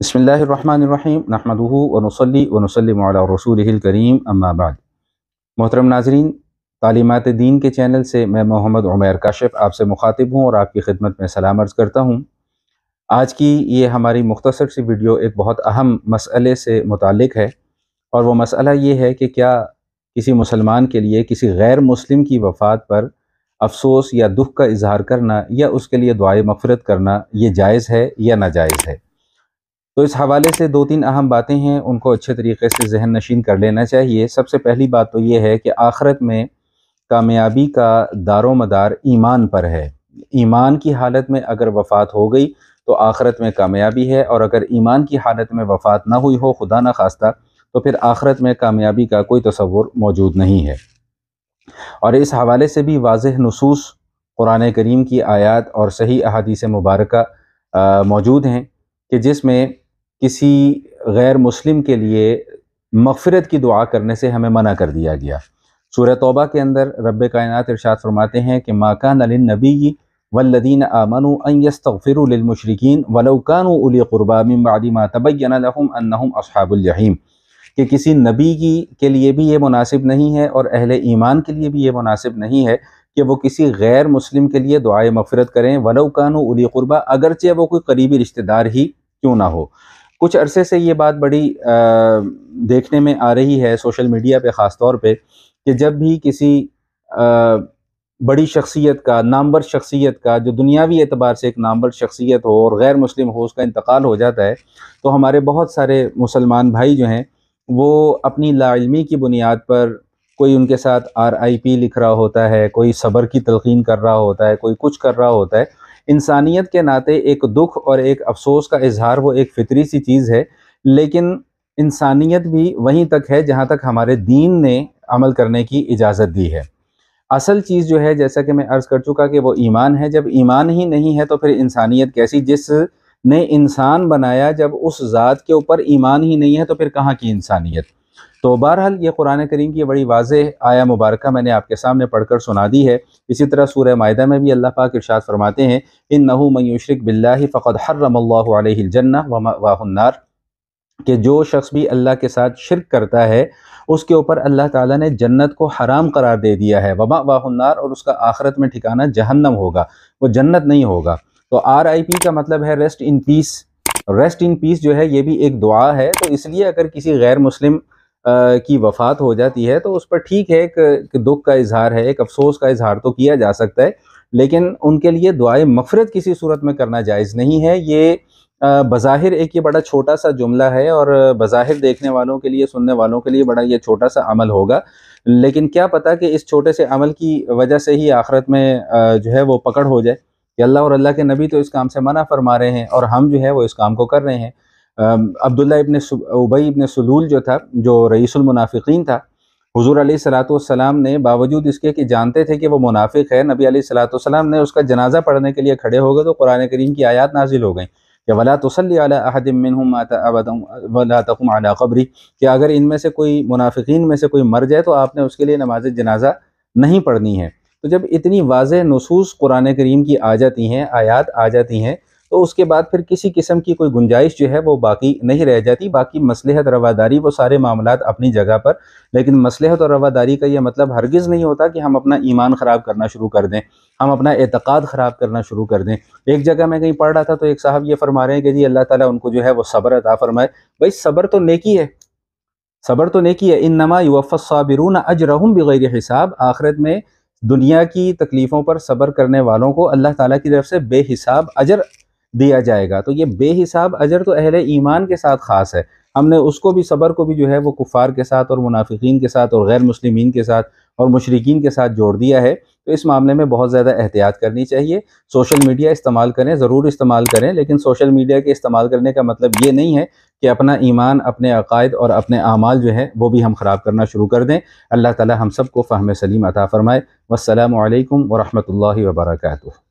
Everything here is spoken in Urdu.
بسم الرحمن الرحیم نحمدہ ونصلی ونسلم علی رسولہ الکریم اما بعد۔ محترم ناظرین، تعلیمات دین کے چینل سے میں محمد عمیر کاشف آپ سے مخاطب ہوں اور آپ کی خدمت میں سلام عرض کرتا ہوں۔ آج کی یہ ہماری مختصر سی ویڈیو ایک بہت اہم مسئلے سے متعلق ہے، اور وہ مسئلہ یہ ہے کہ کیا کسی مسلمان کے لیے کسی غیر مسلم کی وفات پر افسوس یا دکھ کا اظہار کرنا یا اس کے لیے دعائے مغفرت کرنا یہ جائز ہے یا ناجائز ہے۔ تو اس حوالے سے دو تین اہم باتیں ہیں، ان کو اچھے طریقے سے ذہن نشین کر لینا چاہیے۔ سب سے پہلی بات تو یہ ہے کہ آخرت میں کامیابی کا دار و مدار ایمان پر ہے۔ ایمان کی حالت میں اگر وفات ہو گئی تو آخرت میں کامیابی ہے، اور اگر ایمان کی حالت میں وفات نہ ہوئی ہو خدا نہ خواستہ تو پھر آخرت میں کامیابی کا کوئی تصور موجود نہیں ہے۔ اور اس حوالے سے بھی واضح نصوص قرآن کریم کی آیات اور صحیح احادیث مبارکہ موجود ہیں کہ جس میں کسی غیر مسلم کے لیے مغفرت کی دعا کرنے سے ہمیں منع کر دیا گیا۔ سورہ توبہ کے اندر رب کائنات ارشاد فرماتے ہیں کہ ما کان للنبی والذین آمنوا ان یستغفروا للمشرکین ولو کانوا اولی قربی من بعد ما تبین لهم انہم اصحاب الجحیم، کہ کسی نبی کے لیے بھی یہ مناسب نہیں ہے اور اہل ایمان کے لیے بھی یہ مناسب نہیں ہے کہ وہ کسی غیر مسلم کے لیے دعائے مغفرت کریں، ولو کانوا اولی قربی، اگرچہ وہ کوئی قریبی رشتہ دار ہی کیوں نہ ہو۔ کچھ عرصے سے یہ بات بڑی دیکھنے میں آ رہی ہے سوشل میڈیا پہ خاص طور پہ، کہ جب بھی کسی بڑی شخصیت کا، نامور شخصیت کا، جو دنیاوی اعتبار سے ایک نامور شخصیت ہو اور غیر مسلم ہو، اس کا انتقال ہو جاتا ہے تو ہمارے بہت سارے مسلمان بھائی جو ہیں وہ اپنی لا علمی کی بنیاد پر، کوئی ان کے ساتھ RIP لکھ رہا ہوتا ہے، کوئی صبر کی تلقین کر رہا ہوتا ہے، کوئی کچھ کر رہا ہوتا ہے۔ انسانیت کے ناطے ایک دکھ اور ایک افسوس کا اظہار وہ ایک فطری سی چیز ہے، لیکن انسانیت بھی وہیں تک ہے جہاں تک ہمارے دین نے عمل کرنے کی اجازت دی ہے۔ اصل چیز جو ہے، جیسا کہ میں عرض کر چکا، کہ وہ ایمان ہے۔ جب ایمان ہی نہیں ہے تو پھر انسانیت کیسی؟ جس نے انسان بنایا، جب اس ذات کے اوپر ایمان ہی نہیں ہے تو پھر کہاں کی انسانیت؟ تو بہرحال یہ قرآن کریم کی بڑی واضح آیہ مبارکہ میں نے آپ کے سامنے پڑھ کر سنا دی ہے۔ اسی طرح سورہ مائدہ میں بھی اللہ پاک ارشاد فرماتے ہیں اِنَّهُ مَن يُشْرِكْ بِاللَّهِ فَقَدْ حَرَّمَ اللَّهُ عَلَيْهِ الْجَنَّةَ وَمَأْوَاهُ النَّارُ، کہ جو شخص بھی اللہ کے ساتھ شرک کرتا ہے اس کے اوپر اللہ تعالیٰ نے جنت کو حرام قرار دے دیا ہے، وَمَأْوَاهُ النَّارُ، اور اس کا آخرت میں ٹھکانہ جہنم ہوگا، وہ جنت نہیں ہوگا۔ تو RIP کا مطلب ہے rest in piece. Rest in پیس جو ہے یہ بھی ایک دعا ہے، تو اس لیے اگر کسی غیر مسلم کی وفات ہو جاتی ہے تو اس پر ٹھیک ہے، ایک دکھ کا اظہار ہے، ایک افسوس کا اظہار تو کیا جا سکتا ہے، لیکن ان کے لیے دعائے مغفرت کسی صورت میں کرنا جائز نہیں ہے۔ یہ بظاہر ایک یہ بڑا چھوٹا سا جملہ ہے، اور بظاہر دیکھنے والوں کے لیے، سننے والوں کے لیے بڑا یہ چھوٹا سا عمل ہوگا، لیکن کیا پتہ کہ اس چھوٹے سے عمل کی وجہ سے ہی آخرت میں جو ہے وہ پکڑ ہو جائے کہ اللہ اور اللہ کے نبی تو اس کام سے منع فرما رہے ہیں اور ہم جو ہے وہ اس کام کو کر رہے ہیں۔ عبداللہ ابن ابی ابن سلول جو تھا، جو رئیس المنافقین تھا، حضور علیہ الصلوۃ والسلام نے باوجود اس کے کہ جانتے تھے کہ وہ منافق ہے، نبی علیہ الصلوۃ والسلام نے اس کا جنازہ پڑھنے کے لیے کھڑے ہو گئے تو قرآن کریم کی آیات نازل ہو گئیں کہ وَلَا تُصَلِّ عَلَىٰ أَحَدٍ مِّنْهُمْ مَاتَ أَبَدًا وَلَا تَقُمْ عَلَىٰ قَبْرِهِ، کہ اگر ان میں سے کوئی منافقین میں سے کوئی مر جائے تو آپ نے اس کے لیے نماز جنازہ نہیں پڑھنی ہے۔ تو جب اتنی واضح نصوص قرآن کریم کی آ جاتی ہیں، آیات آ جاتی ہیں، تو اس کے بعد پھر کسی قسم کی کوئی گنجائش جو ہے وہ باقی نہیں رہ جاتی۔ باقی مصلحت رواداری وہ سارے معاملات اپنی جگہ پر، لیکن مصلحت اور رواداری کا یہ مطلب ہرگز نہیں ہوتا کہ ہم اپنا ایمان خراب کرنا شروع کر دیں، ہم اپنا اعتقاد خراب کرنا شروع کر دیں۔ ایک جگہ میں کہیں پڑھ رہا تھا تو ایک صاحب یہ فرما رہے ہیں کہ جی اللہ تعالیٰ ان کو جو ہے وہ صبر عطا فرمائے۔ بھائی صبر تو نیکی ہے، صبر تو نیکی ہے۔ انما یوفی الصابرون اجرہم بغیر حساب، آخرت میں دنیا کی تکلیفوں پر صبر کرنے والوں کو اللہ تعالیٰ کی طرف سے بے حساب اجر دیا جائے گا۔ تو یہ بے حساب اجر تو اہل ایمان کے ساتھ خاص ہے۔ ہم نے اس کو بھی، صبر کو بھی جو ہے وہ کفار کے ساتھ اور منافقین کے ساتھ اور غیر مسلمین کے ساتھ اور مشرکین کے ساتھ جوڑ دیا ہے۔ تو اس معاملے میں بہت زیادہ احتیاط کرنی چاہیے۔ سوشل میڈیا استعمال کریں، ضرور استعمال کریں، لیکن سوشل میڈیا کے استعمال کرنے کا مطلب یہ نہیں ہے کہ اپنا ایمان، اپنے عقائد اور اپنے اعمال جو ہے وہ بھی ہم خراب کرنا شروع کر دیں۔ اللہ تعالی ہم سب کو فہم سلیم عطا فرمائے۔ والسلام علیکم ورحمۃ اللہ وبرکاتہ۔